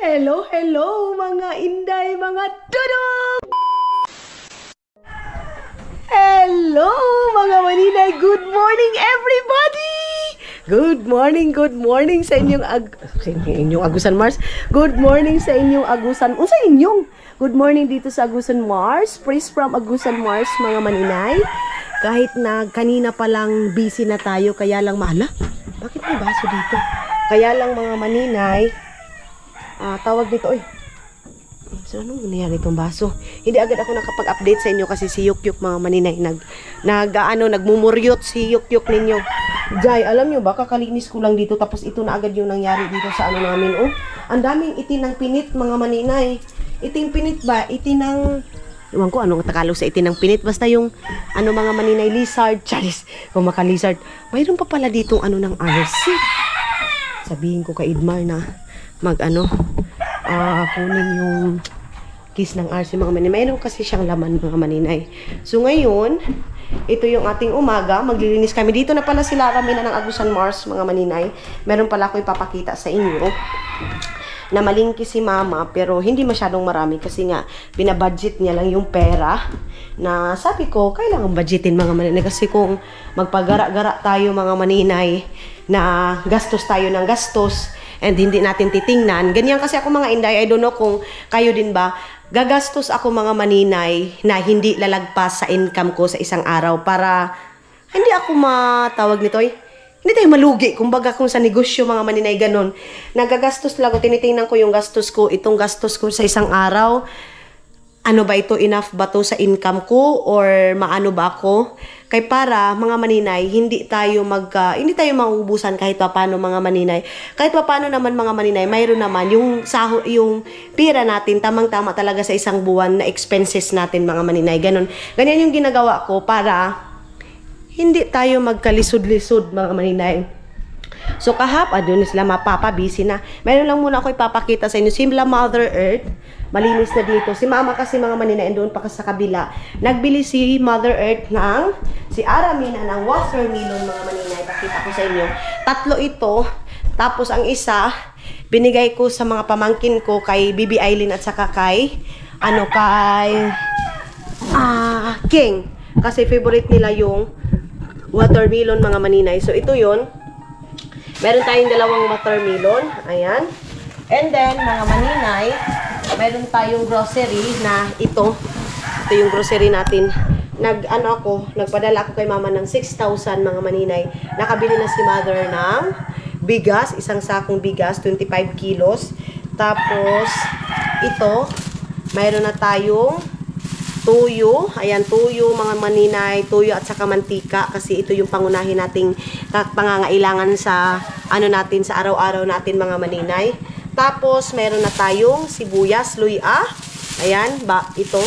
Hello, hello mga inday, mga dudong! Hello mga maninay, good morning everybody! Good morning sa inyong Agusan Mars. Good morning sa inyong Agusan. Sa inyong good morning dito sa Agusan Mars. Praise from Agusan Mars mga maninay. Kahit na kanina pa lang busy na tayo, kaya lang mahala. Bakit may baso dito? Kaya lang mga maninay, tawag dito, so anong nangyari itong baso? Hindi agad ako nakapag-update sa inyo kasi si Yukyuk mga maninay nagmumuryot si Yukyuk ninyo. Jai, alam nyo ba, kakalinis ko lang dito tapos ito na agad yung nangyari dito sa ano namin. Ang daming itinang pinit mga maninay. Iting pinit ba? Itinang, iwan ko anong Tagalog sa itinang pinit. Basta yung ano mga maninay, lizard, charis, kung maka-lizard. Mayroon pa pala ditong ano ng RC. Sabihin ko kay Idmar na kunin yung kiss ng RC mga maninay. Mayroon kasi siyang laman mga maninay. So ngayon, ito yung ating umaga. Maglilinis kami. Dito na pala sila Ramina ng Agusan Mars mga maninay. Meron pala ako ipapakita sa inyo na malingki si mama pero hindi masyadong marami kasi nga binabudget niya lang yung pera na sabi ko kailangan budgetin mga maninay kasi kung magpagara-gara tayo mga maninay na gastos tayo ng gastos and hindi natin titingnan. Ganyan kasi ako mga inday, I don't know kung kayo din ba, gagastos ako mga maninay na hindi lalagpas sa income ko sa isang araw para hindi ako matawag nito hindi tayo malugi. Kumbaga kung sa negosyo mga maninay ganon, nagagastos lang ako, tinitingnan ko yung gastos ko, itong gastos ko sa isang araw, ano ba ito, enough ba to sa income ko or maano ba ako? Kaya para mga maninay, hindi tayo mauubusan kahit pa paano mga maninay. Kahit pa paano naman mga maninay, mayroon naman yung pira natin tamang-tama talaga sa isang buwan na expenses natin mga maninay. Ganyan yung ginagawa ko para hindi tayo magkalisod-lisod mga maninay. So doon sila busy na. Meron lang muna ako ipapakita sa inyo. Simla Mother Earth. Malinis na dito. Si mama kasi mga maninay doon pa sa kabila. Nagbili si Mother Earth si Aramina ng watermelon mga maninay. Pakita ko sa inyo. 3 ito. Tapos ang isa, binigay ko sa mga pamangkin ko kay Bibi Aileen at saka kay King. Kasi favorite nila yung watermelon mga maninay. So ito yun. Meron tayong 2 watermelon. Ayan. And then, mga maninay, meron tayong grocery na ito. Ito yung grocery natin. Nagpadala ako kay mama ng 6,000 mga maninay. Nakabili na si mother ng bigas. Isang sakong bigas, 25 kilos. Tapos, ito, mayroon na tayong tuyo. Ayan, tuyo mga maninay, tuyo at saka mantika kasi ito yung pangunahin nating pangangailangan sa natin sa araw-araw natin mga maninay. Tapos meron na tayong sibuyas, luya. Ayan, ito.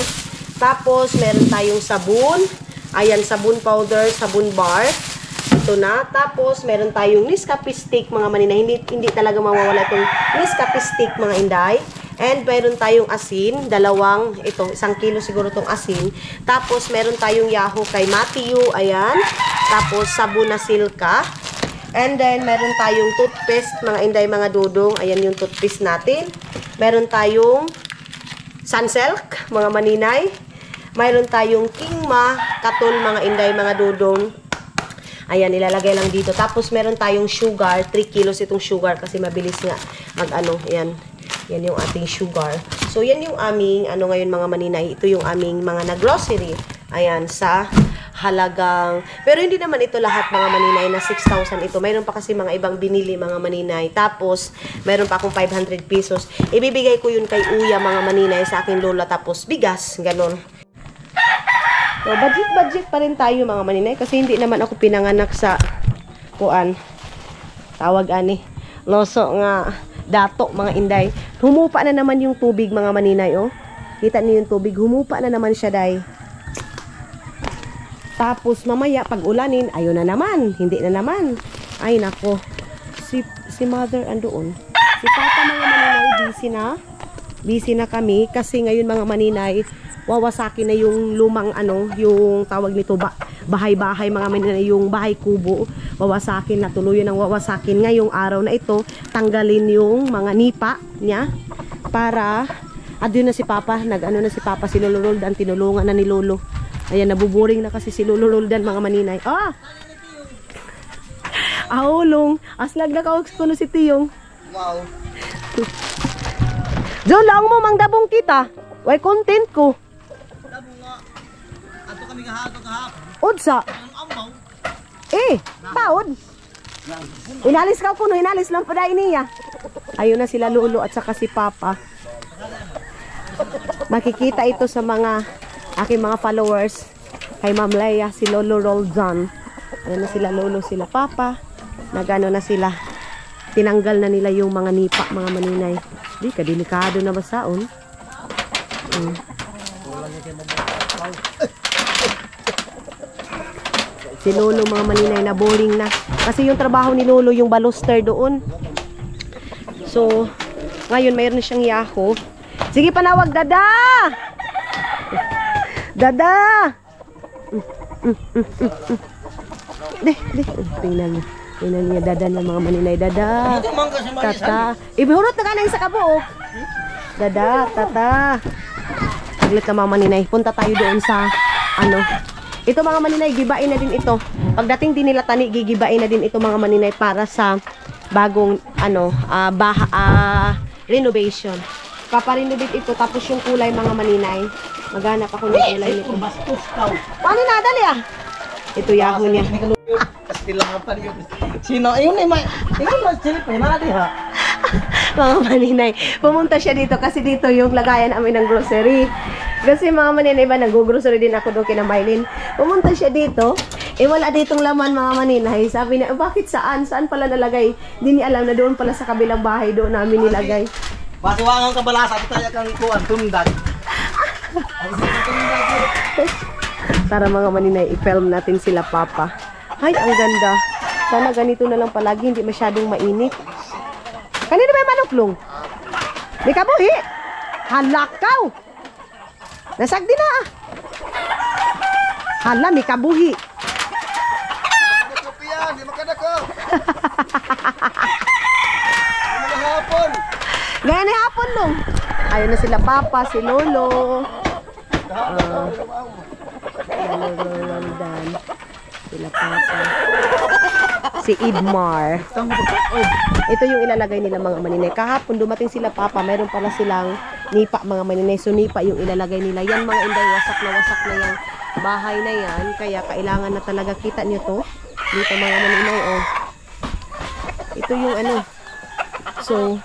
Tapos meron tayong sabon. Ayan, sabon powder, sabon bar. Ito na. Tapos meron tayong Nescafe stick mga maninay. Hindi talaga mawawala itong Nescafe stick mga inday. And meron tayong asin, 1 kilo siguro tong asin. Tapos meron tayong Yahoo kay Matthew, ayan. Tapos sabon na Silka. And then meron tayong toothpaste, mga inday, mga dudong. Ayan yung toothpaste natin. Meron tayong Sunsilk, mga maninay. Meron tayong Kingma, Katol, mga inday, mga dudong. Ayan, ilalagay lang dito. Tapos meron tayong sugar, 3 kilos itong sugar kasi mabilis nga ayan. Yan yung ating sugar. So, yan yung aming, ngayon mga maninay. Ito yung aming mga na-grocery. Ayan, sa halagang, pero hindi naman ito lahat mga maninay na 6,000 ito. Mayroon pa kasi mga ibang binili mga maninay. Tapos, mayroon pa akong 500 pesos. Ibibigay ko yun kay Uya mga maninay sa akin lola. Tapos, bigas. Ganon. So, budget pa rin tayo mga maninay. Kasi hindi naman ako pinanganak sa loso nga dato mga inday. Humupa na naman yung tubig mga maninay Kita niyo yung tubig, humupa na naman siya day. Tapos mamaya pag ulanin, ayun na naman, hindi na naman. Ay nako. Si mother andoon. Si papa mga maninay busy na kami kasi ngayon mga maninay wawasakin na yung lumang yung tawag nito bahay-bahay mga maninay, yung bahay kubo. Wawasakin na, tuluyan ng wawasakin ngayong araw na ito. Tanggalin yung mga nipa niya. para adyo na si Papa, nag-ano na si Papa, si Lolo Roldan, tinulungan na ni Lolo. Ayan, nabuboring na kasi si Lolo Roldan, mga maninay. Ah! Ahulong, aslag na kawag kuno si Tiyong. Wow. Diyon lang mo, mangdabong kita. Way content ko. Dabo nga. Ato kami kahapon. Udsa. Ang amaw. Paod. Inalis ka kuno, inalis lang pada iniya. Ayun na sila Lolo at saka si Papa. Makikita ito sa mga aking mga followers. Kay Ma'am Leia, si Lolo Roldan. Ayun na sila Lolo, sila Papa. Nagano na sila. Tinanggal na nila yung mga nipa, mga maninay. Di ka, delikado na basaon. Si Lolo, mga maninay, na boring na. Kasi yung trabaho ni Lolo, yung baluster doon. So, ngayon mayroon na siyang Yahoo. Sige, panawag, Dada! Dada! Tingnan niya. Tingnan niya, Dada ng mga maninay. Dada! Tata! Ibihurot na ka sa kabuok. Dada, Tata! Saglit na mga maninay. Punta tayo doon sa, ano. Ito mga maninay, gibain na din ito. Pagdating din nila tani, gigibain na din ito mga maninay para sa bagong, ano, renovation. Paparenovate ito, tapos yung kulay mga maninay. Maghanap ako ng kulay nito. Paano na, dali ah? Ito Yahoo niya. Sino? Ayun eh, tingin mo, silipin na di ha? Mga maninay, pumunta siya dito kasi dito yung lagayan namin ng grocery. Kasi mga maninay ba, nag-grocery din ako doon kina Mylene. Pumunta siya dito, wala ditong laman mga maninay. Sabi niya, bakit saan? Saan pala nalagay? Hindi niya alam na doon pala sa kabilang bahay doon namin nilagay. Basiwangan ka balasa, ito tayo kang kuwan, tundag. Tara mga maninay, i-film natin sila Papa. Ay, ang ganda. Sana ganito na lang palagi, hindi masyadong mainit. Kanino ba yung manuklong? May kabuhi! Halakaw! Nasagdi na ah! Hala, may kabuhi! Di makadako! Hapon! Gaya ni hapon nung. Ayun na sila Papa, si Lolo. Roldan. Sila Papa. Si Idmar. Ito yung ilalagay nila mga maninay. Kahapon dumating sila Papa, mayroon pala silang nipa mga maninay. So nipa yung ilalagay nila. Yan mga inday, wasak na yung bahay na yan. Kaya kailangan na talaga, kita nyo to. Dito mga maninay, oh. Ito yung ano. So,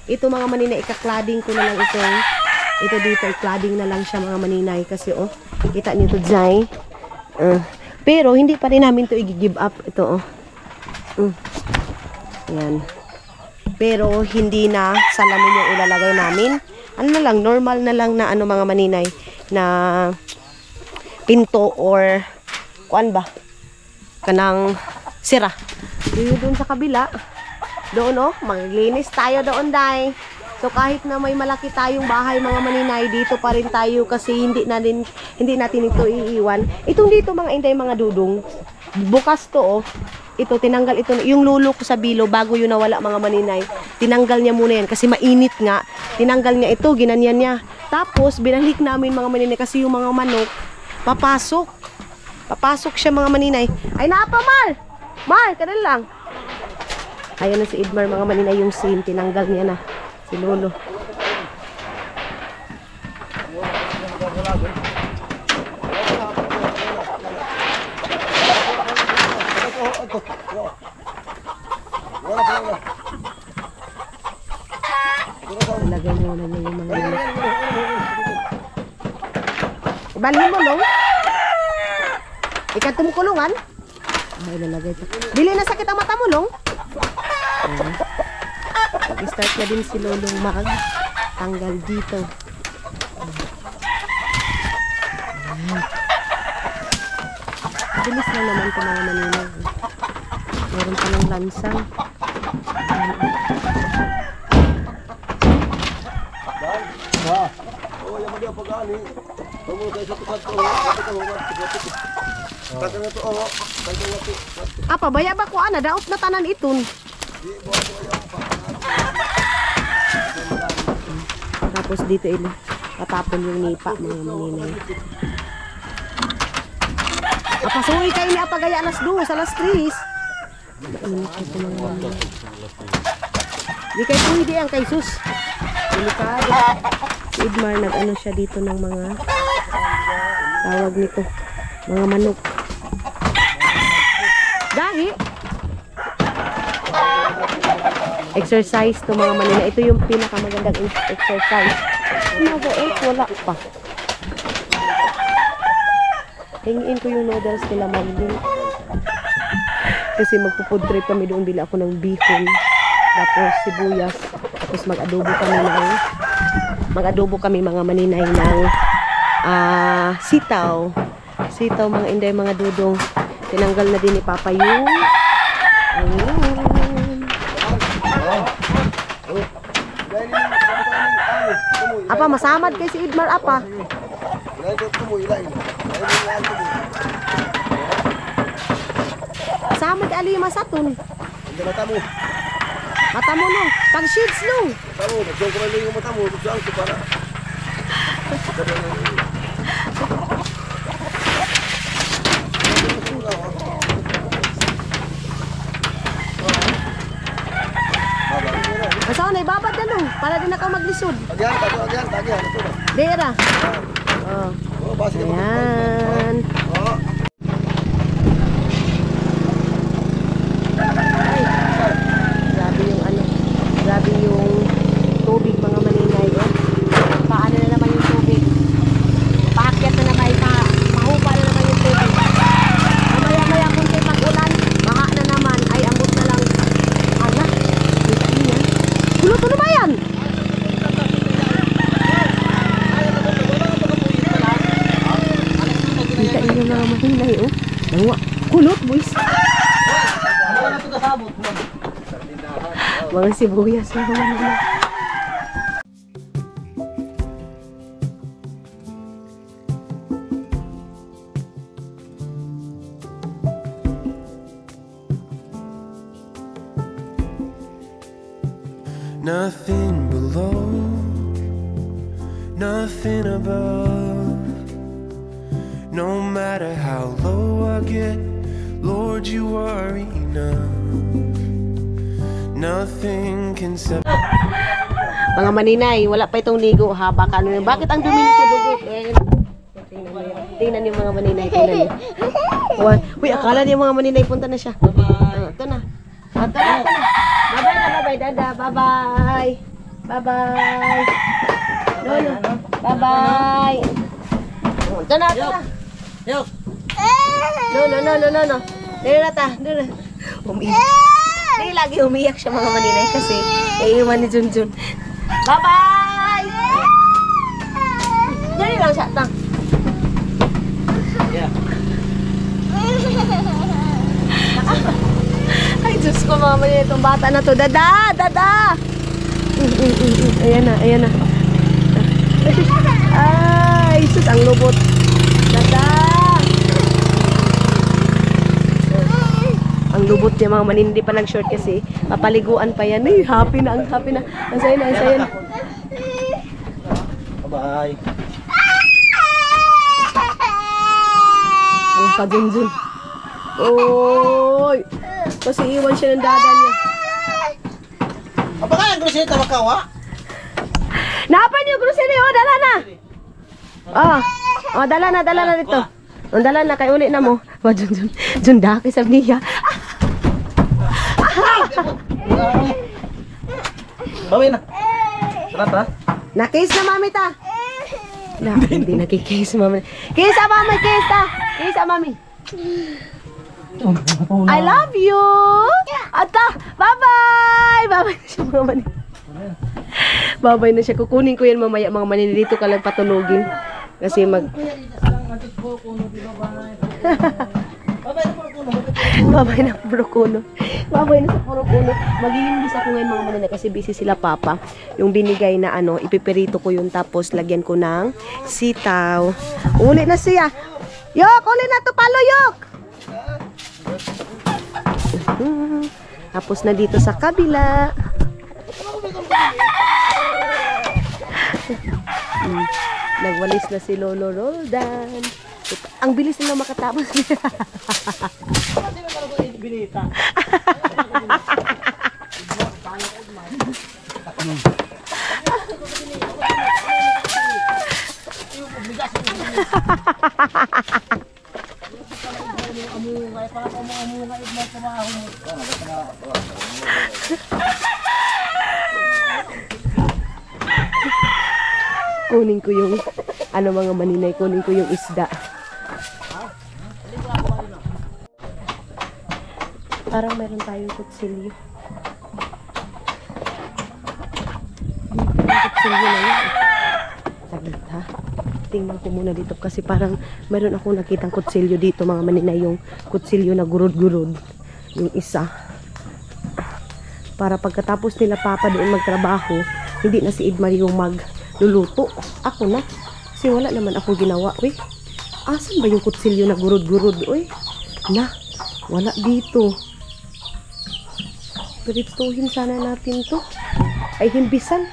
ito mga maninay, ika-cladding ko na lang itong, ito dito, i-cladding na lang siya mga maninay. Kasi oh, kita nyo to dyan. Pero hindi pa rin namin to i-give up. Ito oh. Yan. Pero hindi na salamin yung ilalagay namin. Ano na lang, normal na lang na ano mga maninay, na pinto or kuan ba? Kanang sira. Doon sa kabila. Doon oh, maglinis tayo doon dai. So kahit na may malaki tayong bahay mga maninay, dito pa rin tayo kasi hindi natin ito iiwan. Itong dito mga inday, mga dudong, bukas to oh. Ito tinanggal ito yung lulo ko sa bilo bago yun nawala mga maninay. Tinanggal niya muna yan kasi mainit nga. Tinanggal niya ito, ginanyan niya. Tapos binalik namin mga maninay kasi yung mga manok papasok. Papasok siya mga maninay. Ay napa Mar! Mar, kanil lang. Ayan na si Idmar mga maninay, yung scene, tinanggal niya na. Si Lolo. Ilagay muna niya yung mga yun. Ibalhin mo, Long. Ikat tumukulungan. Ay, lalagay ito. Dili na sakit ang mata mo, Long. Mag-start na din si Lolong mag-tanggal dito. Bilis lang naman ito mga maninay. Meron pa ng lansang. Pabaya ba ko ana? Daot na tanan iton. Tapos dito tatapon yung nipa, mga maninay. Apasuhi kayo ni apagaya alas 2, alas 3. Di kayo pwede ang kay sus. Delikado. Si Idmar nag-ano siya dito ng mga tawag nito, mga manok. Gahi. Exercise to mga manina. Ito yung pinakamagandang exercise. Wala pa. Hingin ko yung noodles nila Marlene. Kasi magpo-food trip kami doon. Bila ako ng bihon. Tapos sibuyas. Tapos mag-adobo kami mga maninay ng sitaw. Sitaw mga inday, mga dudong. Tinanggal na din ni Papa yung apa masamad kay si Idmar apa. Samad ali masatun. Mata mo no, pag shades no. Mata mo, magdong ko lang yung mata mo, buksan ko para. Masaw na ibabad na no, para din ako maglisod. Tagyan. Dera. Oh. Ayan. Grabe yung tubig mga maninay. Paano na naman yung tubig? Paakyat na naman, mahupa na naman yung tubig. Mamaya-maya kung kayo mag-ulan, baha na naman, ay ambot na lang. Ala, kita niya. Tulo-tulo ba yan? Kita niyo mga maninay, oh. Nawa, kulot, boys. Mga sibuyas na naman. Nothing below, nothing above. No matter how low I get, Lord, you are enough. Nothing can separate. Mga maninay, wala pa itong ligo ha. Baka ano, bakit ang dumi nito dugot? Tingnan niyo mga maninay, tingnan niyo. Uy, akala niyo mga maninay, punta na siya. Ito na. Bye-bye, dada. Bye-bye. Bye-bye. Lolo. Bye-bye. Ito na. No. Dito na ta. Hindi lagi umiyak siya mga maninay kasi naiiwan ni Junjun. Bye-bye! Dali lang siya. Tang. Ay, Diyos ko mga maninay. Itong bata na to. Dada! Ayan na. Ay, sus, ang lubot. Dada! Ang lubot niya mga manin, hindi pa nag-short kasi papaliguan pa yan. Ay, happy na. Ang sayo na. Bye. Ang ka-Junjun. Oy! Kasi iwan siya ng dada niya. Apa kaya ang grocery tawag ka, wa? Napan yung grocery, oh, dala na. Dala na dito. Dala na, kay uli na mo. Jun daki sabi niya. Bawin na. Tara. Na-case na mami ta. Hindi nakikase mami. Case mami, case ta. Case mami. I love you. Ata, bye-bye. Bye-bye na siya mga mani. Bye-bye na siya. Kukunin ko yan mamaya mga mani. Dito ka lang patulogin. Kasi Babay na puro kuno. Maglilinis ako ngayon mga manila kasi busy sila papa. Yung binigay na ipipirito ko yun tapos lagyan ko ng sitaw. Uli na siya. Yok, uli na to palo, yok. Tapos na dito sa kabila. Nagwalis na si Lolo Roldan. Ang bilis nila makatapos niya. Binita. Kunin ko yung mga maninay, kunin ko yung isda. Parang meron tayong kutsilyo. Yung kutsilyo na yan. Saglit ha. Tingnan ko muna dito kasi parang meron ako nakitang kutsilyo dito mga maninay, yung kutsilyo na gurod-gurod. Yung isa. Para pagkatapos nila papa doon magtrabaho, hindi na si Idmar yung magluluto. Ako na. Kasi wala naman akong ginawa. Uy, asan ba yung kutsilyo na gurod-gurod? Uy, na, wala dito. Pirituhin sana natin to. Ay, himbisan.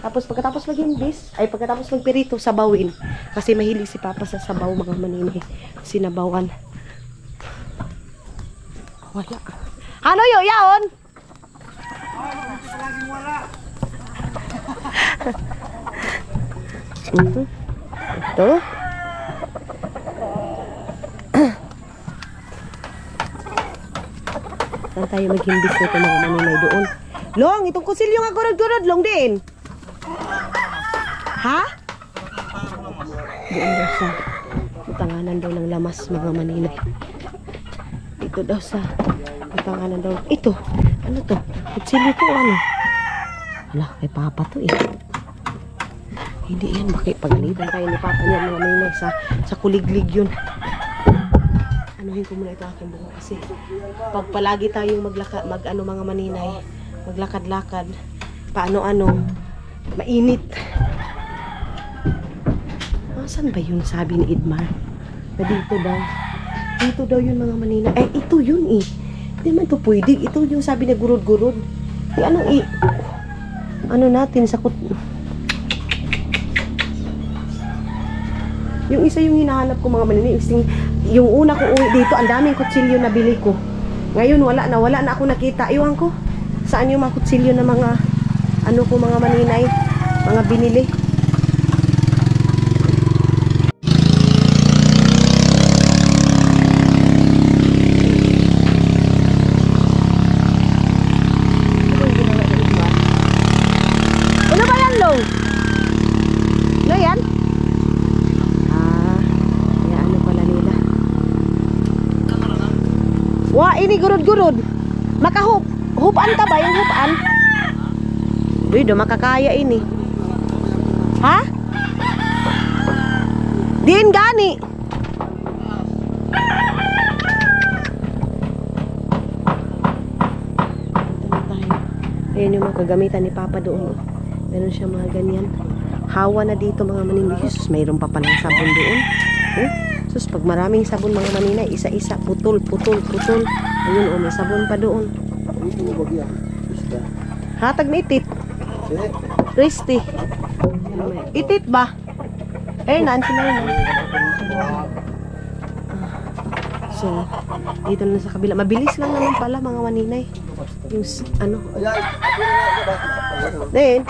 Tapos pagkatapos maghimbis, ay pagkatapos magpirito, sabawin. Kasi mahilig si Papa sa sabaw mga maninay. Sinabawan. Wala. Ano yun, yaon? Ito. Saan tayo maghimbis nito mga maninay doon? Long, itong kusilyo nga gurod-gurod, long din. Ha? Doon daw sa utanganan daw ng lamas mga maninay. Dito daw sa utanganan daw. Ito, ano to? Kutsilyo to ano? Hala, kay Papa to eh. Hindi yan, bakit pagalitan tayo ni Papa niya mga maninay sa kuliglig yun. Anuhin ko muna ito aking buko kasi pag palagi tayong mga maninay, maglakad-lakad, paano-ano, mainit. Saan ba yun sabi ni Idmar? Na dito daw. Dito daw yun mga maninay. Eh, ito yun eh. Hindi man ito pwede. Ito yung sabi na gurod-gurod. Ano natin sa yung isa yung hinahanap ko mga maninay. Yung una ko uwi dito, ang daming kutsilyo na bili ko. Ngayon wala na ako nakita. Iwan ko. Saan yung mga kutsilyo na mga mga maninay, mga binili. Ano ba yan, Long? Ano yan? Ano pala nila? Wah, ini gurod-gurod. Hupan ta ba? Yung hupan? Uy, do makakaya ini. Ha? Din gani. Ayan yung mga kagamitan ni Papa doon. Meron siya mga ganyan. Hawa na dito mga maninay. Jesus, mayroon pa palang sabon doon. Sus, pag maraming sabon mga maninay, isa-isa, putol. Ayun, may sabon pa doon. Hatag na itit. Christy. Itit ba? Nan sila yun. So, dito na sa kabila. Mabilis lang naman pala mga maninay. Yung Then,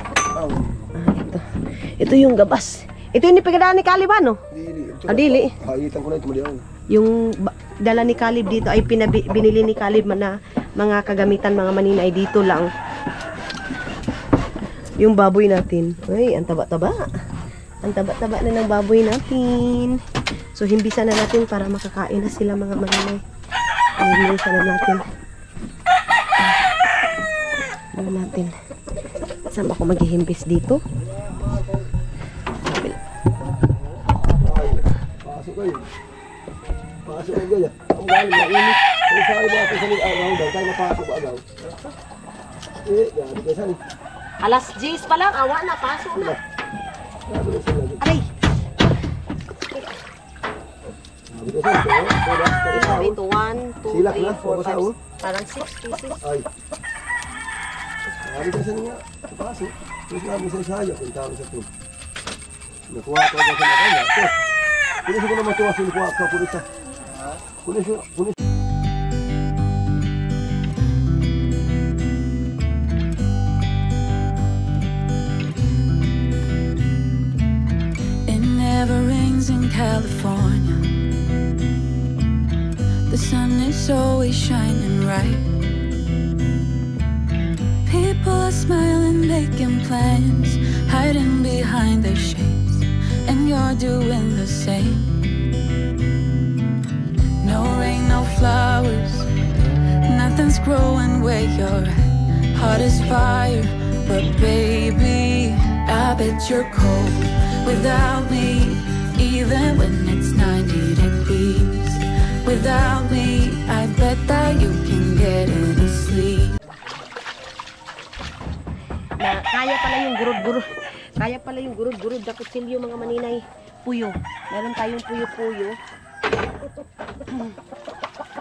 ito yung gabas. Ito yung ipagdala ni Caleb, ano? Dili. Yung dala ni Caleb dito ay binili ni Caleb na mga kagamitan mga maninay dito lang. Yung baboy natin. Ay, ang taba-taba. Ang taba-taba na ng baboy natin. So, himbisan na natin para makakain na sila mga maninay. Himbisan na natin. Ano natin? Saan ako maghihimbis dito? Pasok kayo. Ang galing mainit. Kung saan ba ito sa agaw daw, tayo mapasok agaw. Gabi kayo saan. Alas 10 pa lang, awa na, pasok na. Aray! Ito, 1, 2, 3, 4, 5, parang 6 pieces. Sabi kasi niya, pasok. Terus namin sa saya, punta kami sa tub. Nakuha ko agad sa nakanya. So, pulis ko naman tuwa sinukuha ka, pulis sa. Pulis. It never rains in California. The sun is always shining bright. People are smiling, making plans, hiding behind their shades, and you're doing the same. No rain, no flowers, nothing's growing where you're at. Heart is fire, but baby, I bet you're cold without me, even when it's 90 degrees. Without me, I bet that you can get any sleep. Na kaya pala yung gurud-gurud. Kaya pala yung gurud-gurud na kutsilyo mga maninay. Puyo. Meron tayong puyo-puyo.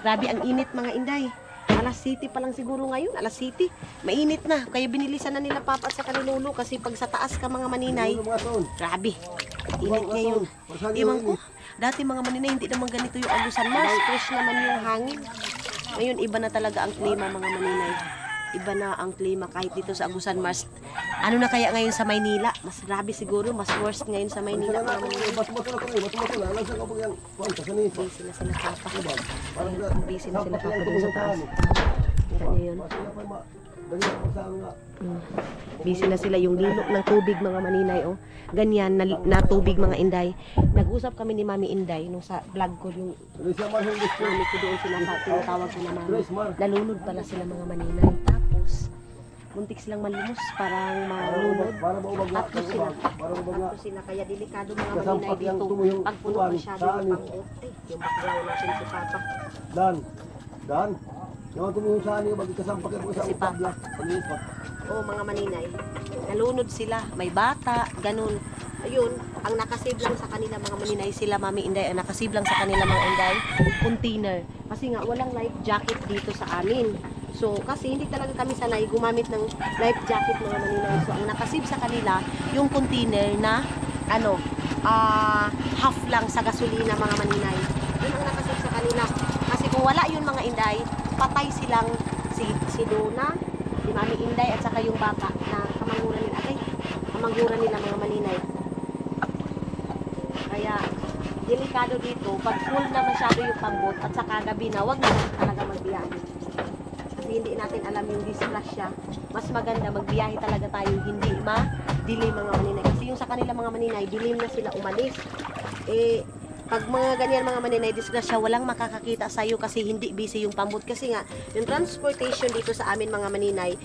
Grabe ang init mga inday. Alas 7 pa lang siguro ngayon. Alas 7. Mainit na. Kaya binilisan na nila papa at sa kanilolo. Kasi pag sa taas ka mga maninay, grabe. Init ngayon. Iwan ko. Dati mga maninay, hindi naman ganito yung Agusan Mars. Fresh naman yung hangin. Ngayon, iba na talaga ang klima mga maninay. Iba na ang klima kahit dito sa Agusan Mars. Ano na kaya ngayon sa Maynila? Mas grabe siguro, mas worst ngayon sa Maynila. Busy na sila papa. Busy na sila papa dun sa taas. Kita niyo yun? Busy na sila yung lino ng tubig mga maninay. Oh. Ganyan na tubig mga inday. Nag-usap kami ni Mami Inday nung sa vlog ko yung mami ko doon sila tinatawag ko na mami. Nalunod pala sila mga maninay. Tapos muntik silang malimos, parang malunod. Tatlo sila. Kaya delikado mga maninay dito. Pag puno masyado yung pang-off. Yung background natin si Papa. Dan. Yung tumihong saan yung magkasampak yung sa Papa. Oo mga maninay. Nalunod sila. May bata. Ganun. Ayun. Ang nakasave lang sa kanila mga maninay sila Mami Inday. Ang nakasave lang sa kanila mga Inday. Container. Kasi nga walang life jacket dito sa amin. So kasi hindi talaga kami sanay gumamit ng life jacket mga maninay. So ang nakasave sa kanila yung container na half lang sa gasolina mga maninay. Yun ang nakasave sa kanila. Kasi kung wala yun mga Inday, patay silang si Dona, si Mami Inday at saka yung bata na kamangguran nila. Kamangguran nila mga maninay. Kaya delikado dito pag full na masyado yung pambot at saka gabi na wag na talaga magbiyahe. Kasi hindi natin alam yung disgrasya. Mas maganda magbiyahe talaga tayo hindi ma-dilim mga maninay. Kasi yung sa kanila mga maninay, dilim na sila umalis. Pag mga ganyan mga maninay, disgrasya, walang makakakita sa'yo kasi hindi busy yung pambot. Kasi nga, yung transportation dito sa amin mga maninay,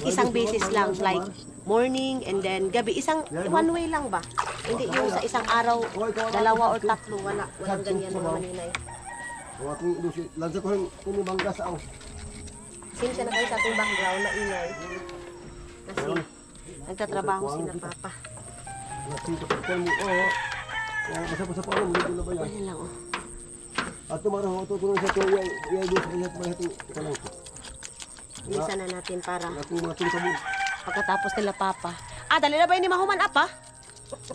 isang basis lang, like morning and then gabi. One way lang ba? Hindi yung sa isang araw, 2 or 3, walang ganyan mga maninay. Lansa ko yung kumibangga sa ang. Sinsya na kayo sa ating background na ingay. Kasi nagtatrabaho sila Papa. Basa-basa pa rin, hindi na ba yan? Ayan lang oh. At tumaraw, tutulong sa ito, i-ayos sa kanya ito. Ito lang ito. Bilisan na natin para Natin kami. pagkatapos nila Papa. Dali na ba yun ni Mahuman Apa?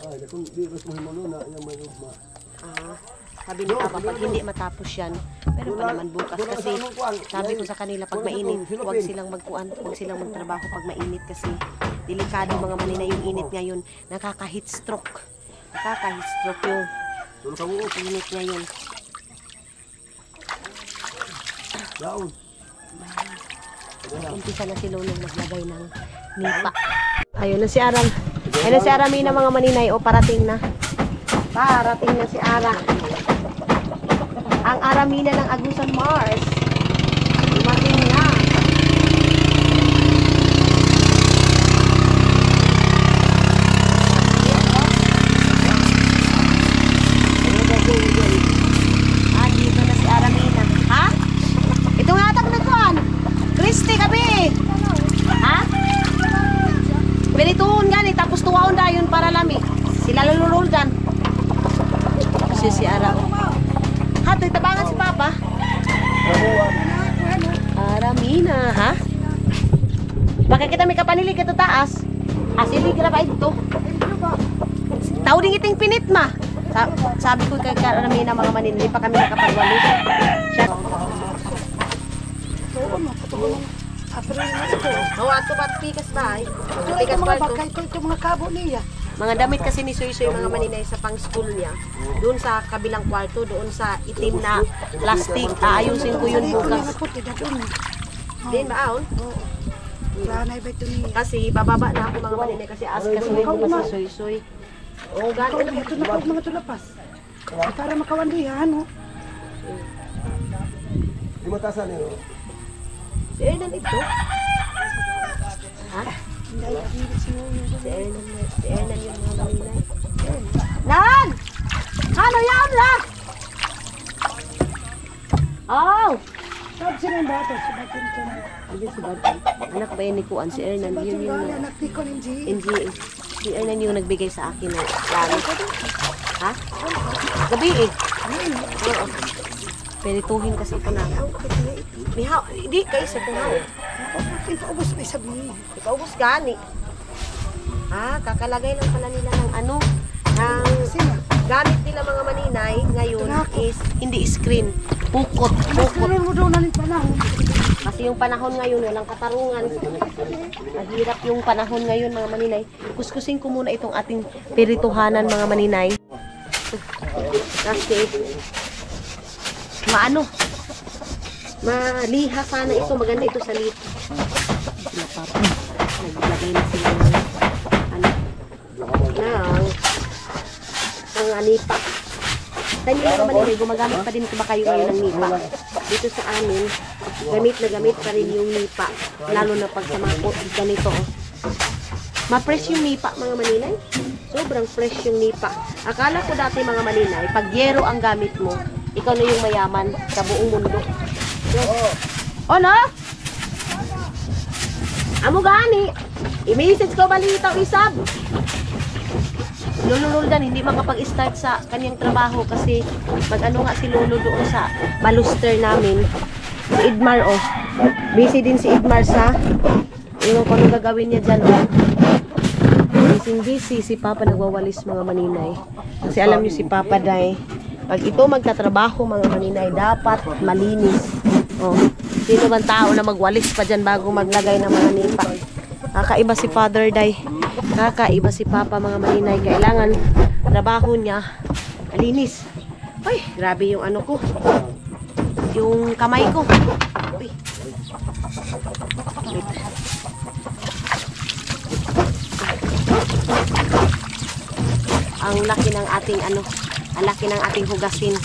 Ay, kung di rin mo na, yung may lugma. Sabi ni Papa, pag hindi matapos yan, pero pa naman bukas kasi sabi ko sa kanila pag mainit, huwag silang magkuan, huwag silang magtrabaho pag mainit kasi delikado mga maninay yung init ngayon, nakaka-heat stroke. Nakaka-heat stroke yung init ngayon. Umpisa na si Lolong maglagay ng nipa. Ayun na si Aram. Ayun na si Aramina mga maninay. O parating na. Parating na si Ara. Ang Aramina ng Agusan Mars. Dumating na. Dito na si Aramina. Ha? Ito nga tag nagkuhan. Christy kami. Ha? Benituhon gani tapos tuwaon dayon para lami. Sila lulul dan. Si Ara. Ha, tabangan si Papa. Aramina, ha? Baka kita may kapanili kita taas. Asili kira ba ito? Tao ding iting pinit ma. Sabi ko kay karami na mga manili pa kami nakapagwalis. Siya. Ato ba't pikas ba? Pikas ba ito? mga kabo niya. Mga damit kasi ni Soy-Soy mga maninay sa pang-school niya. Doon sa kabilang kwarto, doon sa itim na plastic. Aayusin ko yun bukas. Din ba, Aon? Lanay ba ito niya? Kasi bababa na ako mga maninay kasi askasuhin ko pa si Soy-Soy. Oo, gano'n. Ito na ako mga tulapas. Para makawandihan, no? Di matasan niyo. Si Ernan ito. Ha? Si Ernan yung mga maninay. Nan! Ano yan la? Oh! Sabi sila yung bata, si Batin ko na. Hindi si Batin. Anak ba yan ni Kuan? Si Ernan. Yun yung Anak ni ko ng G. NGA. Si Ernan yung nagbigay sa akin ng plano. Ha? Gabi eh. Oo. Perituhin kasi ito na. Mihaw. Hindi kayo sa kuhaw. Ipaubos may sabihin. Ipaubos gani. Kakalagay lang pala nila ng ano. Ang gamit nila mga maninay ngayon is hindi screen. Pukot. Ano mo daw na ng panahon? Kasi yung panahon ngayon, walang katarungan. Mahirap yung panahon ngayon, mga maninay. Kuskusin ko muna itong ating perituhanan, mga maninay. Kasi, maliha sana ito. Maganda ito sa lit. Naglagay na sila ng nipa. Sa inyo mga maninay, gumagamit pa din ba kayo ngayon ng nipa? Dito sa amin, gamit na gamit pa rin yung nipa. Lalo na pag sa mga ganito. Ma-fresh yung nipa, mga maninay. Sobrang fresh yung nipa. Akala ko dati, mga maninay, pag yero ang gamit mo, ikaw na yung mayaman sa buong mundo. Ano? Amo gani? I-message ko balita isab. Lolo dyan, hindi makapag-start sa kanyang trabaho kasi mag-ano nga si Lolo doon sa baluster namin. Si Idmar, oh. Busy din si Idmar sa yung kung ano gagawin niya dyan, oh. Busy si Papa nagwawalis, mga maninay. Kasi alam niyo si Papa day, pag ito magtatrabaho, mga maninay, dapat malinis. Oh. Sino bang tao na magwalis pa dyan bago maglagay ng mga nipa? Kakaiba si Father day. Kakaiba si Papa, mga maninay. Kailangan trabaho niya malinis. Ay, grabe yung ano ko. Yung kamay ko. Uy. Wait. Ang laki ng ating ano, ang laki ng ating hugasin.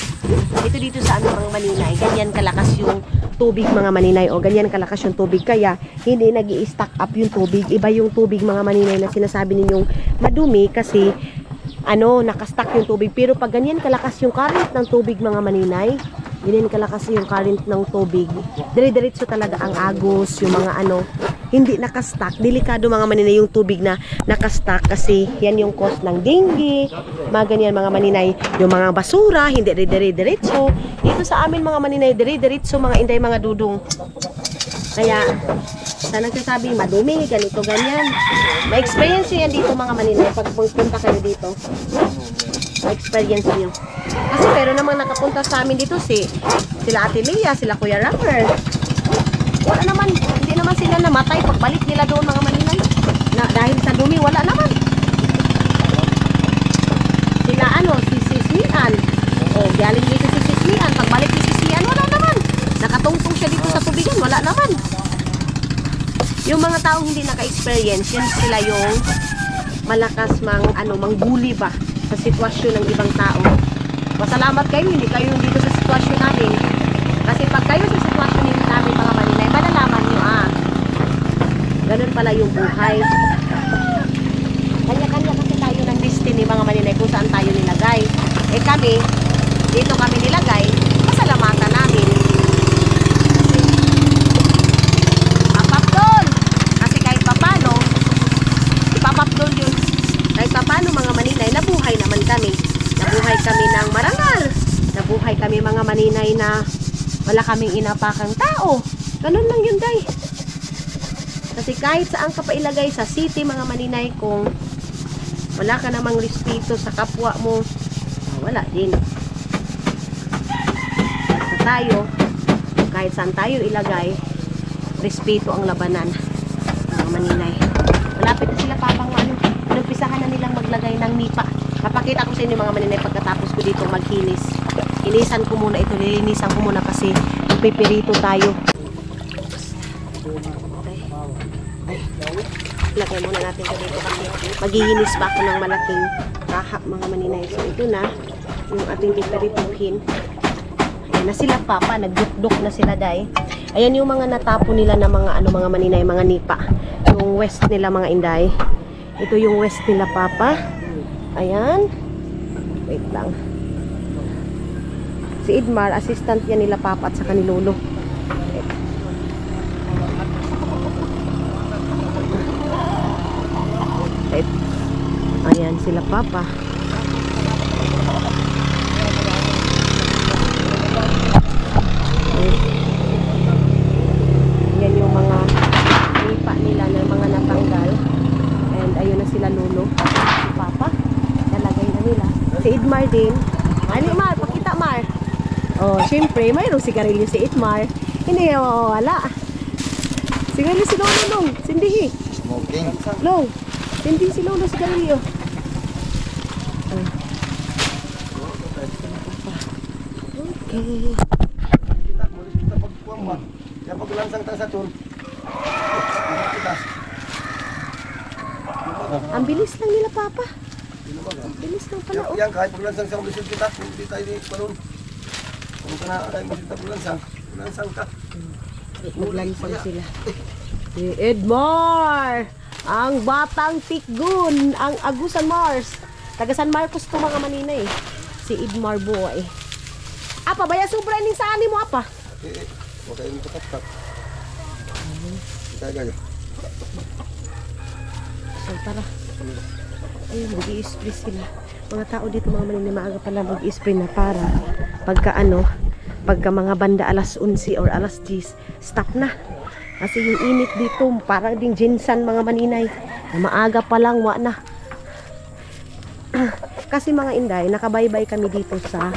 Dito sa ano, mga maninay, ganyan kalakas yung tubig, mga maninay, o ganyan kalakas yung tubig, kaya hindi nag-i-stack up yung tubig. Iba yung tubig, mga maninay, na sinasabi ninyong madumi kasi ano, nakastack yung tubig. Pero pag ganyan kalakas yung current ng tubig, mga maninay, ganyan kalakas yung current ng tubig, dire-diretso talaga ang agos, yung mga ano, hindi nakastack. Delikado, mga maninay, yung tubig na nakastack kasi yan yung cause ng dengue, mga ganyan, mga maninay. Yung mga basura, hindi dire-diretso. Dito sa amin, mga maninay, dire-diretso, mga inday, mga dudong. Kaya, sa nagsasabi, madumi, ganito, ganyan. Ma-experience nyo yan dito, mga maninay, pag punta kayo dito. Ma-experience nyo. Kasi pero namang nakapunta sa amin dito sila Ate Lea, sila Kuya Rapper. Wala naman, hindi naman sila namatay pagbalik nila doon, mga maninay. Dahil sa dumi, wala naman. Sila si Sismian. Galing dito si Sismian. Pagbalik ni Sismian, wala naman. Nakatungtong siya dito sa tubigan, wala naman. Yung mga taong hindi naka-experience, yan sila yung malakas mangbuli ba sa sitwasyon ng ibang tao. Pasalamat kayo, hindi kayo dito sa sitwasyon namin. Kasi pag kayo sa sitwasyon namin, mga maninay, malalaman nyo, ganun pala yung buhay. Kanya-kanya kasi tayo ng destiny, mga maninay, kung saan tayo nilagay. Kami, dito kami nilagay, pasalamatan namin. Papapdol! Kasi kahit papano, ipapapdol yun. Kahit papano, mga maninay, nabuhay naman kami. Nabuhay kami ng marangal. Nabuhay kami, mga maninay, na wala kaming inapakang tao. Ganun lang yun, day. Kasi kahit saan ka pa ilagay sa city, mga maninay, kung wala ka namang respeto sa kapwa mo, wala din. Basta tayo, kahit saan tayo ilagay, respeto ang labanan, mga maninay. Malapit na sila papang inumpisahan na nilang maglagay ng nipa. Papakita ko sa inyo, mga maninay, pagkatapos ko dito maghinis. Hinisan ko muna ito, nilinisan ko muna kasi magpipirito tayo. Ay, lagay muna natin ito dito kasi maghihinis pa ako ng malaking kahak, mga maninay. So ito na yung ating pipirituhin. Ayan na sila papa, nagdukdok na sila day. Ayan yung mga natapo nila na mga mga maninay, mga nipa. Yung west nila, mga inday. Ito yung west nila papa. Ayan. Wait lang. Si Idmar, assistant yan nila papa at saka ni Lolo. Ayan sila papa. Yan yung mga nipa nila na mga natanggal. And ayun na sila Lolo. Si papa. Nalagay na nila. Si Idmar din. Ano Mar? Pakita Mar. Oh, syempre, mayroong sigarilyo si Idmar. Hindi wala. Sigarilyo si Lolo nung. Sindihi. Smoking. Long. Hindi si Lolo sigarilyo. Okay. Yan paglansang tayo sa tour. Ang bilis lang nila papa. Ang bilis lang pala. Oh. Yan kahit paglansang sa ulisin kita, hindi tayo di palun. Kung ka na tayo masita paglansang ka. Maglansang sila. Si Edmar! Ang batang tikgun! Ang Agusan Mars! Taga San Marcos to, mga maninay. Si Edmar boy. Apa, baya sobra ning sa ani mo, apa? Huwag kayong katat-kat. Kita ganyan. So, tara. Ayun, mag-i-spray sila. Mga tao dito, mga maninay, maaga pala mag-i-spray na para pagka mga banda alas 11 or alas 10, stop na. Kasi yung init dito, parang ding jinsan, mga maninay. Maaga pa lang, wa na. Kasi mga inday, nakabaybay kami dito sa,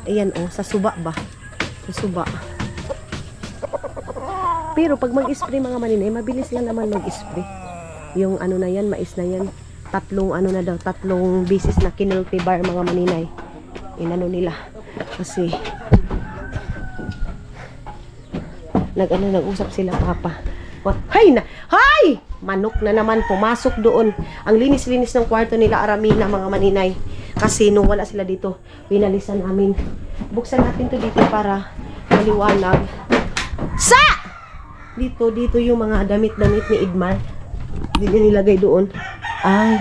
ayan sa Suba ba? Sa Suba. Pero pag mag-spray, mga maninay, mabilis lang naman mag-spray. Yung na yan, mais na yan. Tatlong bisis na kinultivar, mga maninay. Nila. Kasi, nag-usap sila papa. Hay na! Hay! Manok na naman pumasok doon. Ang linis-linis ng kwarto nila Aramina, mga maninay. Kasi nung wala sila dito, pinalisan namin. Buksan natin to dito para maliwanag. Sa! Dito yung mga damit-damit ni Idmar. Hindi niya nilagay doon. Ay.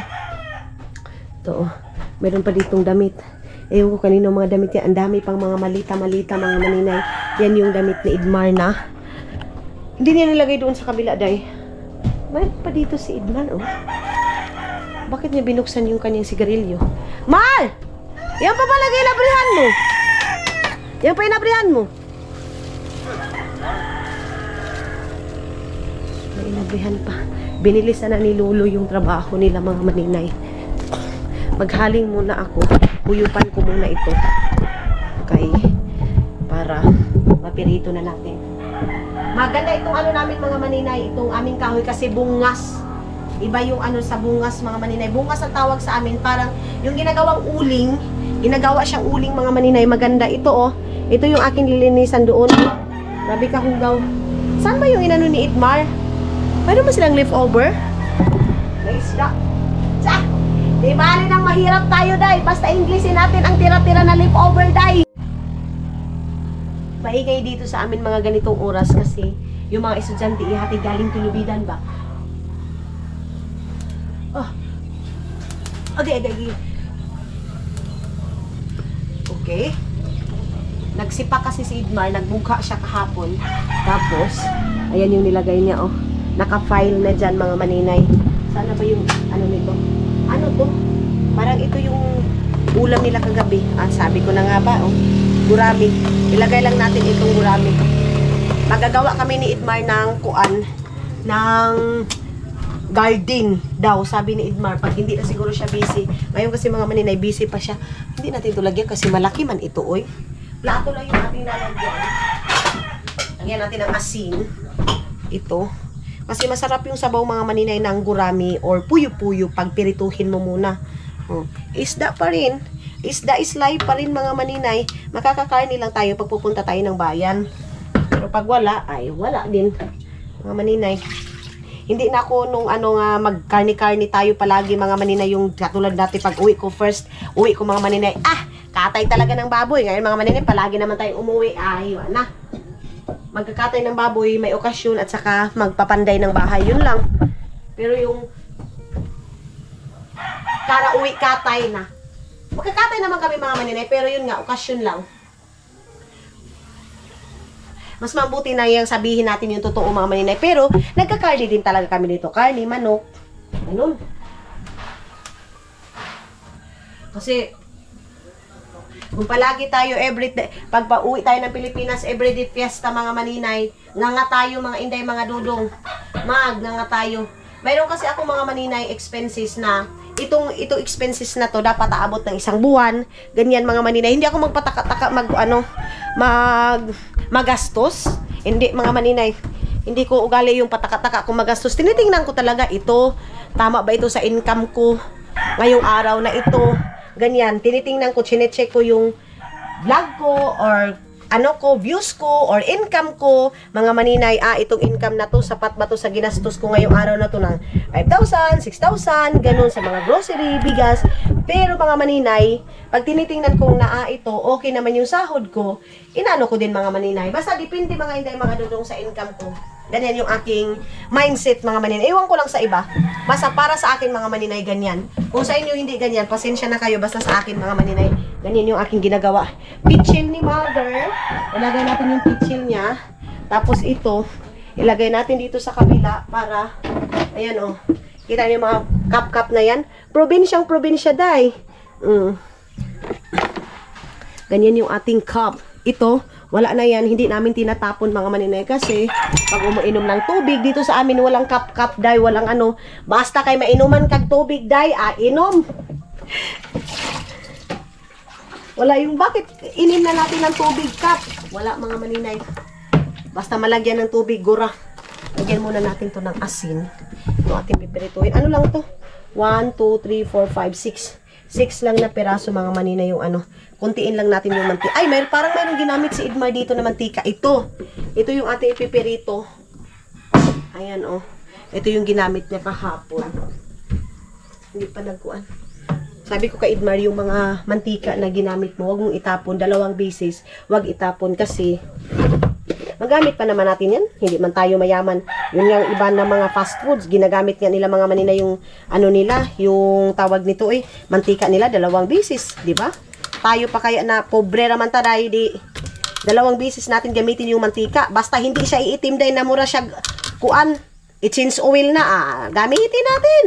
Ito, meron pa ditong damit. Ewan ko kanino mga damit yan. Ang dami pang mga malita-malita, mga maninay. Yan yung damit ni Idmar na hindi niya nilagay doon sa kabila, day. Mayroon pa dito si Idmar, oh. Bakit niya binuksan yung kanyang sigarilyo? Mal! Yan pa pala inabrihan mo. Yan pa inabrihan mo. May inabrihan pa. Binilisan na ni Lolo yung trabaho nila, mga maninay. Maghaling muna ako. Huyupan ko muna ito. Okay. Para mapirito na natin. Maganda itong namin, mga maninay, itong aming kahoy kasi bungas. Iba yung sa bungas, mga maninay. Bungas ang tawag sa amin. Parang yung ginagawang uling, ginagawa siyang uling, mga maninay. Maganda ito, oh. Ito yung aking lilinisan doon. Grabe ka hugaw. Saan ba yung inano ni Idmar? Mayroon ba silang leftover? May isda. Tsa! Di bali nang mahirap tayo, day. Basta Englishin natin ang tira-tira na leftover, day. Maingay dito sa amin mga ganitong oras kasi yung mga estudyante ihatid galing tulubidan ba? Oh. Okay. Okay. Nagsipa kasi si Idmar, nagbungka siya kahapon. Tapos, ayan yung nilagay niya, oh. Naka-file na dyan, mga maninay. Sana ba yung nito? Ano to? Parang ito yung ulam nila kagabi. Sabi ko na nga ba, oh. Gurami. Ilagay lang natin itong gurami. Magagawa kami ni Idmar ng kuan, ng garden daw, sabi ni Idmar, pag hindi na siguro siya busy. Ngayon kasi mga maninay, busy pa siya. Hindi natin ito lagyan kasi malaki man ito, oy. Plato lang yung ating lalagyan. Lagyan natin ng asin. Ito. Kasi masarap yung sabaw mga maninay ng gurami or puyo-puyo pag pirituhin mo muna. Isda pa rin. Isda is life pa rin mga maninay. Makakakarni lang tayo pag pupunta tayo ng bayan. Pero pag wala, ay wala din. Mga maninay. Hindi na ako nung nga magkarni-karni tayo palagi mga maninay, yung katulad dati pag uwi ko mga maninay, katay talaga ng baboy. Ngayon mga maninay, palagi naman tayong umuwi, wala. Magkakatay ng baboy, may okasyon at saka magpapanday ng bahay, yun lang. Pero yung karauwi katay na. Magkakatay naman kami mga maninay, pero yun nga, okasyon lang. Mas mabuti na yung sabihin natin yung totoo mga maninay. Pero, nagkakarni din talaga kami dito. Karni, manok. Ganun. Kasi, kung palagi tayo everyday, pag pauwi tayo ng Pilipinas, everyday fiesta mga maninay, nga tayo mga inday, mga dudong. Nga tayo. Mayroon kasi ako mga maninay expenses na, itong expenses na to, dapat aabot ng 1 buwan. Ganyan mga maninay. Hindi ako magpataka-taka, magastos. Hindi mga maninay. Hindi ko ugali yung pataka-taka kung magastos. Tinitingnan ko talaga ito. Tama ba ito sa income ko ngayong araw na ito? Ganyan. Tinitingnan ko, chinecheck ko yung vlog ko or views ko or income ko. Mga maninay, itong income na to, sapat ba to sa ginastos ko ngayong araw na to ng 5,000, 6,000, ganun sa mga grocery, bigas. Pero mga maninay, pag tinitingnan kong ito, okay naman yung sahod ko, inano ko din mga maninay. Basta depende mga inday, mga dudong sa income ko. Ganyan yung aking mindset mga maninay. Ewan ko lang sa iba. Basta para sa akin mga maninay, ganyan. Kung sa inyo hindi ganyan, pasensya na kayo. Basta sa akin mga maninay, ganyan yung aking ginagawa. Pitchil ni mother. Ilagay natin yung pitchil niya. Tapos ito, ilagay natin dito sa kabila para, ayan kita niyo mga cup-cup na yan. Probinsyang-probinsya, day. Ganyan yung ating cup. Ito, wala na yan. Hindi namin tinatapon mga maninay kasi pag umiinom ng tubig, dito sa amin walang cup-cup, day. Walang basta kay mainuman kag tubig, day, inom. Wala yung bakit inim na natin ng tubig cup. Wala mga maninay. Basta malagyan ng tubig, gura. Lagyan muna natin to ng asin. Ito ating pipirituin. Ano lang to? 1, 2, 3, 4, 5, 6. 6 lang na peraso mga maninay yung kuntiin lang natin yung mantika. Ay, parang mayroong ginamit si Idmar dito na mantika. Ito yung ating ipipirito. Ayan, Ito yung ginamit niya kahapon. Hindi pa nagkuan. Sabi ko kay Idmar, yung mga mantika na ginamit mo, huwag mong itapon. 2 beses, huwag itapon kasi magamit pa naman natin yan. Hindi man tayo mayaman. Yun yung iba na mga fast foods. Ginagamit nga nila mga manina yung nila, yung tawag nito mantika nila 2 beses. Diba? Tayo pa kaya na pobre raman tayo, di 2 beses natin gamitin yung mantika. Basta hindi siya iitim dahil na mura siya i-change oil na. Gamitin natin.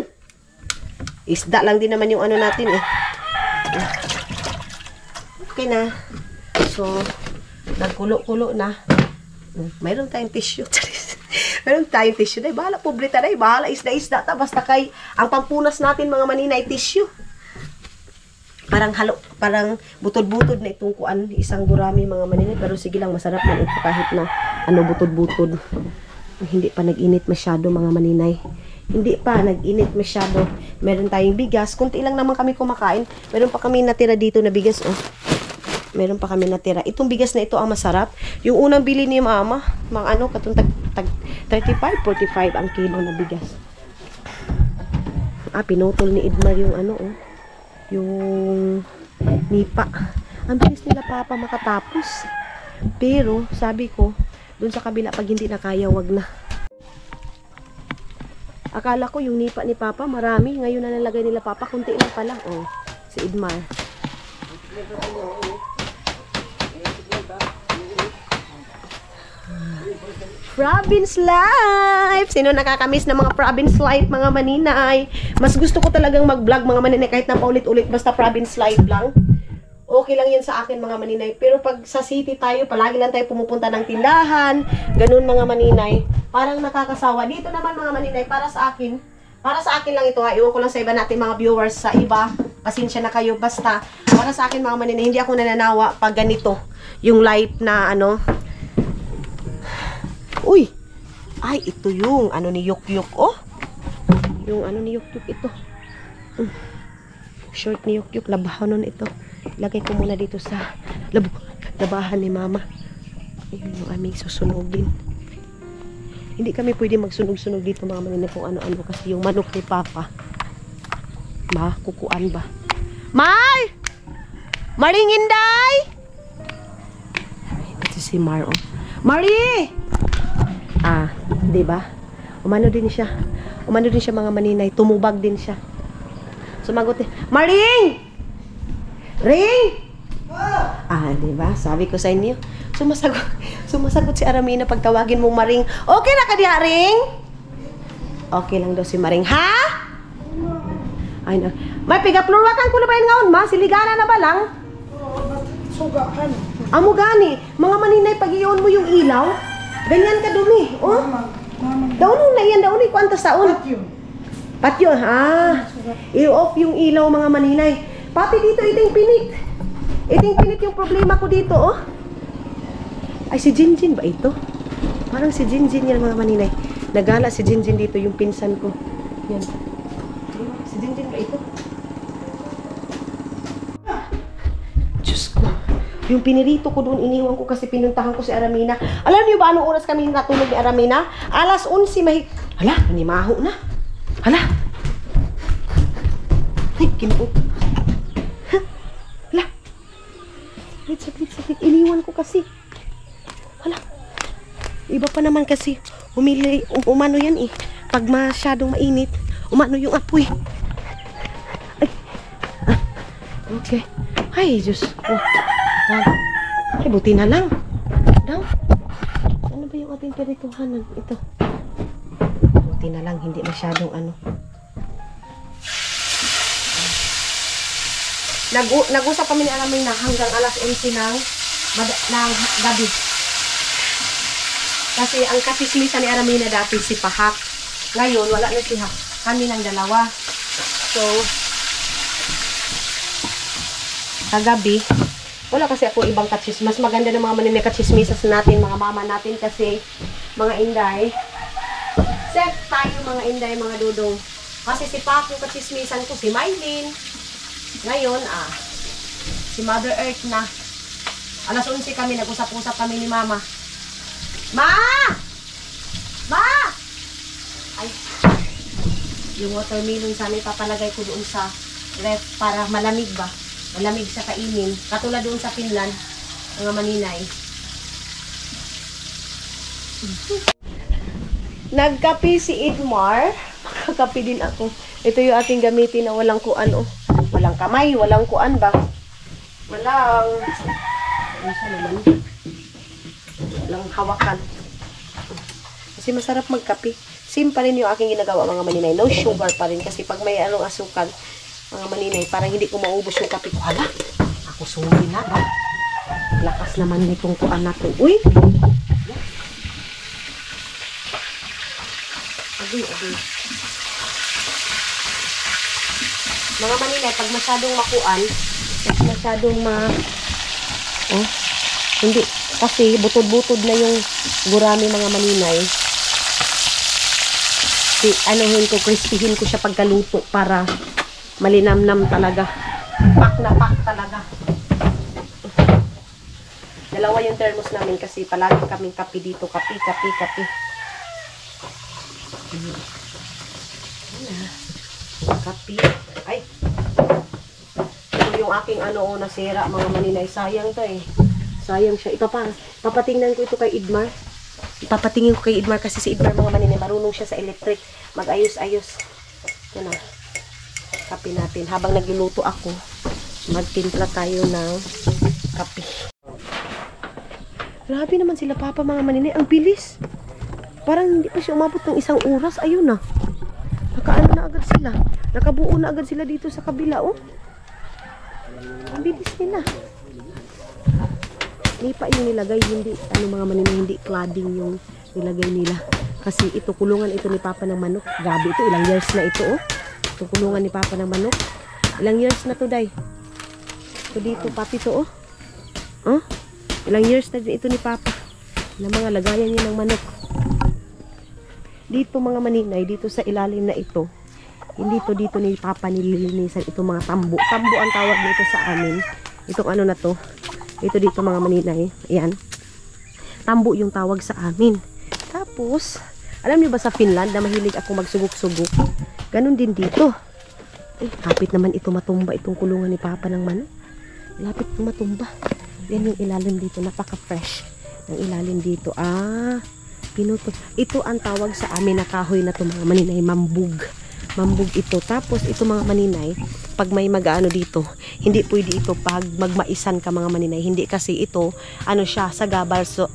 Isda lang din naman yung natin Okay na. So, nagkulo-kulo na. Mayroon tayong tissue. Mayroon tayong tissue. Dahil bahala, pobre tayo. Bahala, isda-isda ta. Basta kay, ang pampunas natin mga maninay, tissue. Parang butod-butod na itong isang gurami mga maninay. Pero sige lang, masarap na ito kahit na butod-butod. Hindi pa nag-init masyado mga maninay. Hindi pa nag-init masyado. Meron tayong bigas. Kunti lang naman kami kumakain. Meron pa kami natira dito na bigas. Meron pa kami natira. Itong bigas na ito ang masarap. Yung unang bili ni mama, mga katong 35, 45 ang kilo na bigas. Pinutol ni Idmar yung yung nipa. Ang bilis nila papa makatapos. Pero, sabi ko, dun sa kabila, pag hindi na kaya, wag na. Akala ko yung nipa ni papa, marami. Ngayon na nalagay nila papa, kunti lang pala. Si Idmar. Province life! Sino nakakamiss ng mga province life, mga maninay? Mas gusto ko talagang mag-vlog, mga maninay, kahit na paulit-ulit, basta province life lang. okay lang yan sa akin mga maninay. Pero pag sa city tayo, palagi lang tayo pumupunta ng tindahan, ganun mga maninay. Parang nakakasawa. Dito naman mga maninay, para sa akin lang ito ha. Iwan ko lang sa iba natin mga viewers sa iba. Pasensya na kayo. Basta, para sa akin mga maninay, hindi ako nananawa pag ganito. Yung life na ano. Uy! Ay, ito yung ano ni Yukyuk. Oh! Yung ano ni Yukyuk ito. Short ni Yukyuk. Labahan nun ito. Lagay ko muna dito sa labahan ni Mama. Ayun yung aming susunugin. Hindi kami pwede magsunog-sunog dito mga maninay kung ano-ano kasi yung manok ni Papa. Kukuan ba? Mar! Maring Inday! Ito si Mar. Oh. Marie! Diba? Umano din siya mga maninay. Tumubag din siya. Sumagot eh. Maring! Ring! Diba? Sabi ko sa inyo. Sumasagot si Aramina pag tawagin mo Maring. Okay na ka diha, Ring? Okay lang daw si Maring. Ha? Ay na. May pigaplurwakan ko na ba yun ngaon, ma? Siligana na ba lang? Sugahan. Amo gani. Mga maninay, pag iyon mo yung ilaw, ganyan ka dumi. Oh? Daon na yan, daon ni kwanta saon. Patyo, i-off yung ilaw mga maninay. Pati dito, iting pinit. Iting pinit yung problema ko dito, oh. Ay, si Jinjin ba ito? Parang si Jinjin yan mga maninay. Nagala si Jinjin dito, yung pinsan ko. Yan. Si Jinjin ba ito? Diyos ko. Yung pinirito ko doon, iniwan ko kasi pinuntahan ko si Aramina. Alam niyo ba anong oras kami natulog ni Aramina? Alas 11 Hala, nanimaho na. Hala. Ay, kinuot. Hala. Saglit. Iniwan ko kasi. Hala. Iba pa naman kasi. Umano yan eh. Pag masyadong mainit, umano yung apoy. Ay. Okay. Ay, Diyos ko. Ay, buti na lang. Daw. Ano ba yung ating perituhanan? Ito. Buti na lang, hindi masyadong ano. Nag-usap kami ni Alamay na hanggang alas 11 ng gabi. Kasi ang kasismisa ni Aramina dati si Pahak. Ngayon, wala na si Hak. Kami ng dalawa. So, kagabi, wala kasi ako ibang katsismas. Maganda ng mga maninay katsismisas natin, mga mama natin kasi mga inday. Safe tayo mga inday, mga dudong. Kasi si Paco katsismisan ko, si Mylene. Ngayon, si Mother Earth na. Alas 11 kami, nag-usap-usap kami ni Mama. Ma! Ay, yung watermelon sana ipapalagay ko doon sa ref para malamig ba? Malamig sa kainin. Katulad doon sa Finland, mga maninay. Nagkape si Idmar. Makakape din ako. Ito yung ating gamitin na walang kuan, oh. Walang kamay, walang kuan ba? Walang... Ano siya naman? Walang hawakan. Kasi masarap magkape. Same pa rin yung aking ginagawa mga maninay. No sugar pa rin. Kasi pag may anong asukal, mga maninay, parang hindi ko maubos yung kape ko. Hala, ako sungin na ba? Lakas naman nitong kuan natin. Uy! Agoy. Mga maninay, pag masyadong makuan, masyadong hindi. Kasi butod-butod na yung gurami mga maninay. Anuhin ko, crispyhin ko siya pagkaluto para malinamnam talaga. Pak na pak talaga. Dalawa yung thermos namin kasi palagi kaming kape dito. Kape. Kape. Ay. Ito yung aking nasira mga maninay. Sayang to eh. Sayang siya. Papatingnan ko ito kay Idmar. Ipapatingin ko kay Idmar kasi si Idmar mga maninay. Marunong siya sa electric. Mag-ayos-ayos. Yan na. Kape natin. Habang nagluluto ako, magtimpla tayo ng kape. Grabe naman sila papa mga maninay. Ang bilis. Parang hindi pa siya umabot ng 1 oras. Ayun na. Nakaano na agad sila. Nakabuo na agad sila dito sa kabila, oh. Ang bilis nila. Lipa yung nilagay, hindi, mga maninay, hindi cladding yung nilagay nila. Kasi ito, kulungan ito ni Papa ng manok. Gabi ito, ilang years na ito, oh. Ito, kulungan ni Papa ng manok. Ilang years na to, Day. Ito dito, pati to, oh. Oh? Ilang years na din ito ni Papa. Na mga lagayan niya ng manok. Dito, mga maninay, dito sa ilalim na ito, hindi to dito ni Papa nililinisan itong mga tambo. Tambo ang tawag dito sa amin. Itong ano na to. Ito dito mga maninay. Ayan. Tambo yung tawag sa amin. Tapos, alam niyo ba sa Finland na mahilig ako magsugok-sugok? Ganon din dito. Eh, kapit naman ito matumba itong kulungan ni Papa ng manok. Lapit ito matumba. Yan yung ilalim dito. Napaka-fresh ng ilalim dito. Ah, pinuto. Ito ang tawag sa amin na kahoy na ito mga maninay. Mambug. Mambug ito. Tapos ito mga maninay, pag may mag-ano dito, hindi pwede ito pag magmaisan ka mga maninay. Hindi kasi ito, ano siya, sa gabal. So,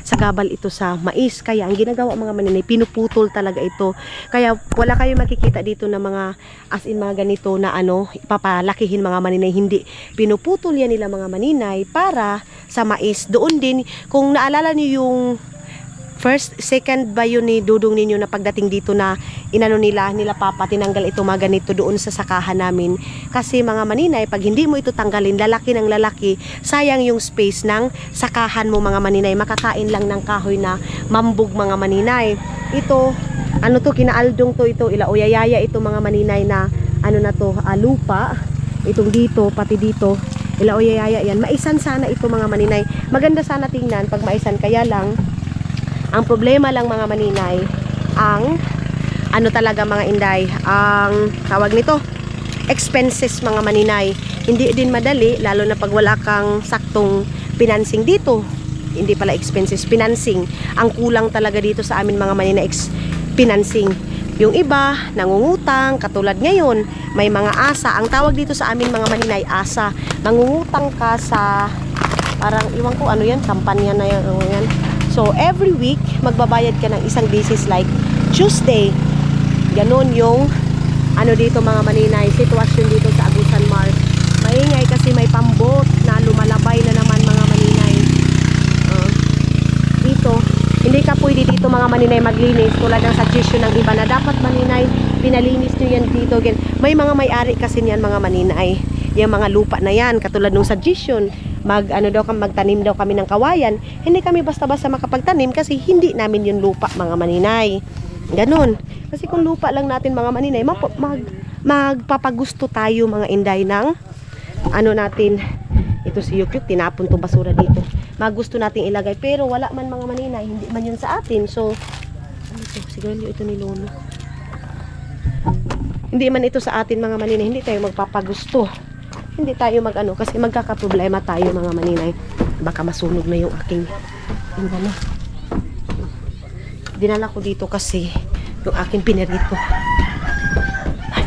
sa gabal ito sa mais. Kaya ang ginagawa mga maninay, pinuputol talaga ito. Kaya wala kayo makikita dito na mga, as in mga ganito na ano, papalakihin mga maninay. Hindi. Pinuputol yan nila mga maninay para sa mais. Doon din, kung naalala niyo yung first, second ba yun ni Dudong ninyo na pagdating dito na inano nila Papa, tinanggal ito mga ganito doon sa sakahan namin. Kasi mga maninay, pag hindi mo ito tanggalin, lalaki ng lalaki, sayang yung space ng sakahan mo mga maninay. Makakain lang ng kahoy na mambug mga maninay. Ito, ano to, kinaaldong to ito, ilauyayaya ito mga maninay na ano na to, lupa. Itong dito, pati dito, ilauyayaya yan. Maisan sana ito mga maninay. Maganda sana tingnan pag maisan, kaya lang ang problema lang mga maninay, ang ano talaga mga inday, ang tawag nito, expenses mga maninay. Hindi din madali, lalo na pag wala kang saktong financing dito. Hindi pala expenses, financing. Ang kulang talaga dito sa amin mga maninay, financing. Yung iba, nangungutang, katulad ngayon, may mga asa. Ang tawag dito sa amin mga maninay, asa. Nangungutang ka sa, parang iwan ko ano yan, kampanya na yan. So, every week, magbabayad ka ng isang basis like Tuesday. Ganon yung, ano dito mga maninay, sitwasyon dito sa Agusan Mart. Maingay kasi may pambot na lumalabay na naman mga maninay. Dito, hindi ka pwede dito mga maninay maglinis tulad ng suggestion ng iba na dapat maninay, pinalinis nyo yan dito. May mga may-ari kasi niyan mga maninay. Yung mga lupa na yan, katulad ng suggestion, magtanim daw kami ng kawayan. Hindi kami basta-basta makapagtanim kasi hindi namin yung lupa mga maninay. Ganon. Kasi kung lupa lang natin mga maninay, magpapagusto tayo mga inday ng ano natin. Ito si Yukyuk, tinapon to basura dito. Magusto nating ilagay pero wala man mga maninay, hindi man yun sa atin. So, ano ito? Sigarilyo ito ni Lolo. Hindi man ito sa atin mga maninay, hindi tayo magpapagusto. Hindi tayo mag-ano kasi magkakaproblema tayo mga maninay. Baka masunog na yung aking ano. Dinala ko dito kasi yung aking pinirito. Ay,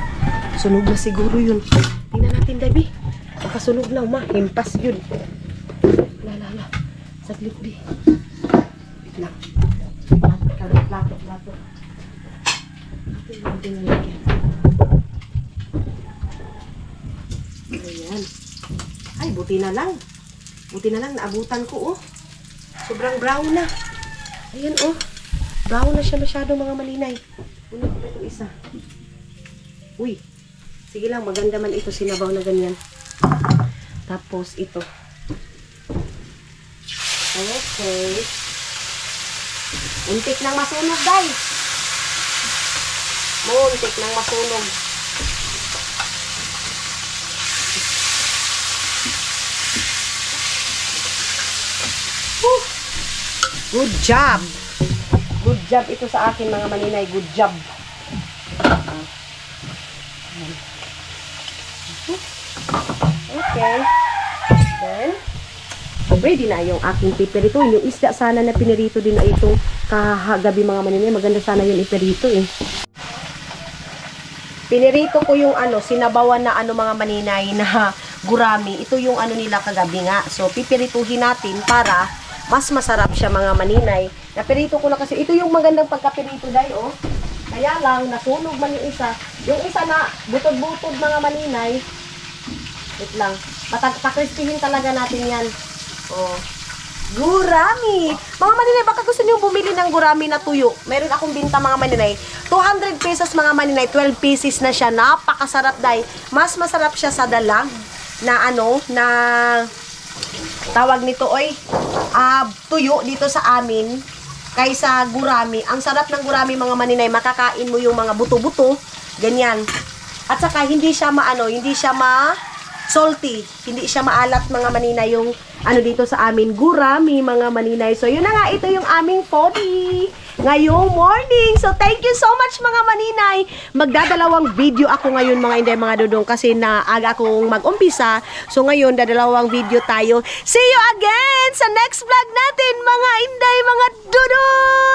sunog na siguro yun. Tingnan natin, Dabi. Baka sunog na, himpas yun. Lala. Saglit, Bi. Wait lang. Plato. Ito yung nalagyan. Ayan. Ay, buti na lang. Naabutan ko, oh. Sobrang brown na. Ayan, oh. Brown na siya masyado, mga malinay. Ulit ko ito isa. Uy. Sige lang, maganda man ito, sinabaw na ganyan. Tapos, ito. Okay. Muntik nang masunog, guys. Muntik nang masunog. Good job. Good job ito sa akin mga maninay. Good job. Okay. Then, ready na yung aking piperito. Yung isda sana na pinirito din na itong kahagabi mga maninay. Maganda sana yung iperito eh. Pinirito ko yung sinabawan na mga maninay na gurami. Ito yung nila kagabi nga. So, pipirituhin natin para mas masarap siya mga maninay. Napirito ko na kasi. Ito yung magandang pagkapirito dahil, oh. Kaya lang, nasunog man yung isa. Yung isa na butod-butod mga maninay. Wait lang. Pakrispihin talaga natin yan. Oh. Gurami! Mga maninay, baka gusto niyo bumili ng gurami na tuyo. Meron akong binta mga maninay. 200 pesos mga maninay. 12 pieces na siya. Napakasarap dahil. Mas masarap siya sa dalag na na tawag nito tuyo dito sa amin kaysa gurami. Ang sarap ng gurami mga maninay. Makakain mo yung mga buto-buto. Ganyan. At saka hindi siya hindi siya salty. Hindi siya maalat mga maninay yung dito sa amin, gurami mga maninay. So yun na nga, ito yung aming podi ngayong morning. So thank you so much mga maninay. Magdadalawang video ako ngayon mga inday mga dudong kasi naaga akong mag-umpisa. So ngayon dadalawang video tayo. See you again sa next vlog natin mga inday mga dudong.